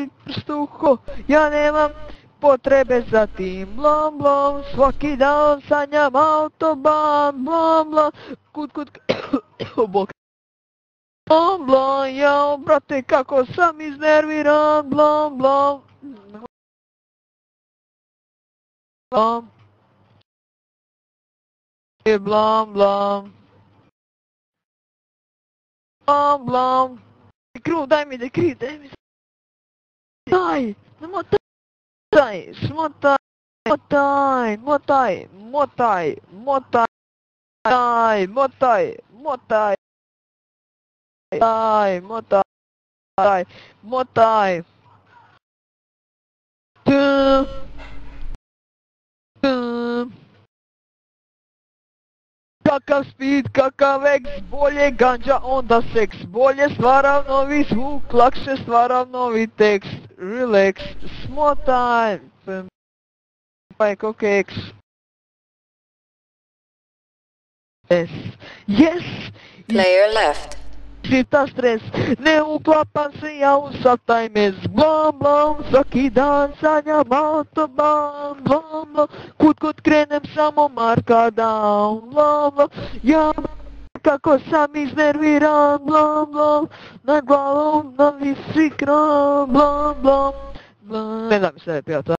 mi prstuho, ja nemam potrebe za tim, blom blom, svaki dan sanjam autoban, blom blom, kud, bok. Blom blom, jao brate kako sam iznerviran, blom blom. Blom. Blom blom. Blom blom. Kruv, daj mi. Daj, smotaj. Motaj. Kakav speed, kakav eks, bolje ganđa, onda seks, bolje stvaram novi zvuk, lakše stvaram novi tekst, relax, smotaj, pajko keks. Yes! Player left. Sita stres, ne uklapam se ja u sav taj mes, blom blom, svaki dan sanjam autoban, blom blom, kud krenem samo marka down, blom blom, ja kako sam iznerviran, blom blom, nad glavom novi sikran, blom blom, blom. Ne da mi se pjata.